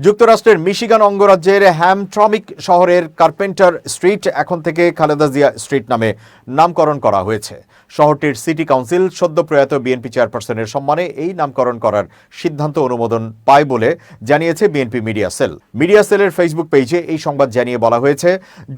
যুক্তরাষ্ট্রের মিশিগান অঙ্গরাজ্যের হ্যামট্রমিক শহরের কার্পেন্টার স্ট্রিট এখন থেকে খালেদা জিয়া স্ট্রিট নামে নামকরণ করা হয়েছে। শহরটির সিটি কাউন্সিল সদ্য প্রয়াত বিএনপি চেয়ারপারসনের সম্মানে এই নামকরণ করার সিদ্ধান্ত অনুমোদন পায় বলে জানিয়েছে বিএনপি মিডিয়া সেল। মিডিয়া সেলের ফেসবুক পেজে এই সংবাদ জানিয়ে বলা হয়েছে,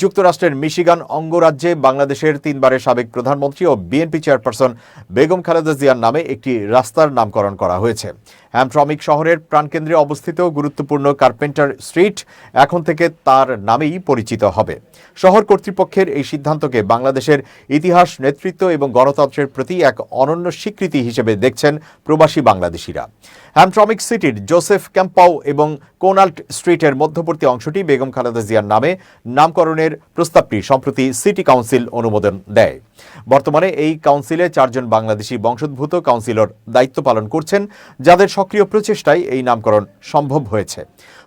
যুক্তরাষ্ট্রের মিশিগান অঙ্গরাজ্যে বাংলাদেশের তিনবারের সাবেক প্রধানমন্ত্রী ও বিএনপি চেয়ারপারসন বেগম খালেদা জিয়ার নামে একটি রাস্তার নামকরণ করা হয়েছে। হ্যামট্রমিক শহরের প্রাণকেন্দ্রে অবস্থিত গুরুত্বপূর্ণ কার্পেন্টার স্ট্রিট এখন থেকে তার নামেই পরিচিত হবে। শহর কর্তৃপক্ষের এই সিদ্ধান্তকে বাংলাদেশের ইতিহাস, নেতৃত্ব এবং গণতন্ত্রের প্রতি এক অনন্য স্বীকৃতি হিসেবে দেখছেন প্রবাসী বাংলাদেশিরা। হ্যামট্রমিক সিটির জোসেফ ক্যাম্পাউ এবং কোনাল্ট স্ট্রিটের মধ্যবর্তী অংশটি বেগম খালেদা জিয়ার নামে নামকরণের প্রস্তাবটি সম্প্রতি সিটি কাউন্সিল অনুমোদন দেয়। বর্তমানে এই কাউন্সিলে 4 জন বাংলাদেশি বংশোদ্ভূত কাউন্সিলর দায়িত্ব পালন করছেন, যাদের সক্রিয় প্রচেষ্টায় এই নামকরণ সম্ভব হয়েছে।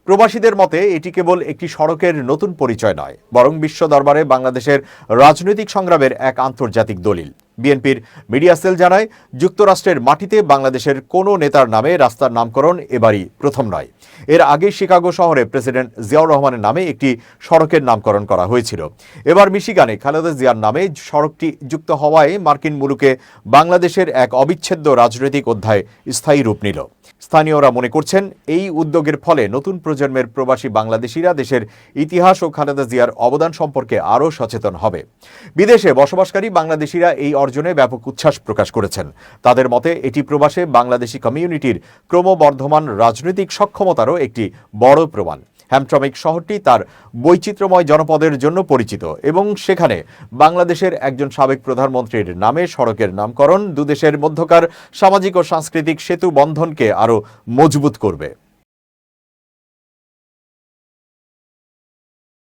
প্রবাসীদের মতে এটি কেবল একটি সড়কের নতুন পরিচয় নয়, বরং বিশ্ব দরবারে বাংলাদেশের রাজনৈতিক সংগ্রামের এক আন্তর্জাতিক দলিল। বিএনপির মিডিয়া সেল জানায়, যুক্তরাষ্ট্রের মাটিতে বাংলাদেশের কোনো নেতার নামে রাস্তার নামকরণ এবারই প্রথম নয়। এর আগে শিকাগো শহরে প্রেসিডেন্ট জিয়াউর রহমানের নামে একটি সড়কের নামকরণ করা হয়েছিল। এবার মিশিগানে খালেদা জিয়ার নামে সড়কটি যুক্ত হওয়ায় মার্কিন মুলুকে বাংলাদেশের এক অবিচ্ছেদ্য রাজনৈতিক অধ্যায় স্থায়ী রূপ নিল। স্থানীয়রা মনে করছেন, এই উদ্যোগের ফলে নতুন প্রজন্মের প্রবাসী বাংলাদেশিরা দেশের ইতিহাস ও খালেদা জিয়ার অবদান সম্পর্কে আরও সচেতন হবে। বিদেশে বসবাসকারী বাংলাদেশিরা এই অর্জনে ব্যাপক উচ্ছ্বাস প্রকাশ করেছেন। তাদের মতে এটি প্রবাসে বাংলাদেশি কমিউনিটির ক্রমবর্ধমান রাজনৈতিক সক্ষমতারও একটি বড় প্রমাণ। হ্যামট্রমিক শহরটি তার বৈচিত্র্যময় জনপদের জন্য পরিচিত এবং সেখানে বাংলাদেশের একজন সাবেক প্রধানমন্ত্রীর নামে সড়কের নামকরণ দুদেশের মধ্যকার সামাজিক ও সাংস্কৃতিক সেতু বন্ধনকে আরও মজবুত করবে।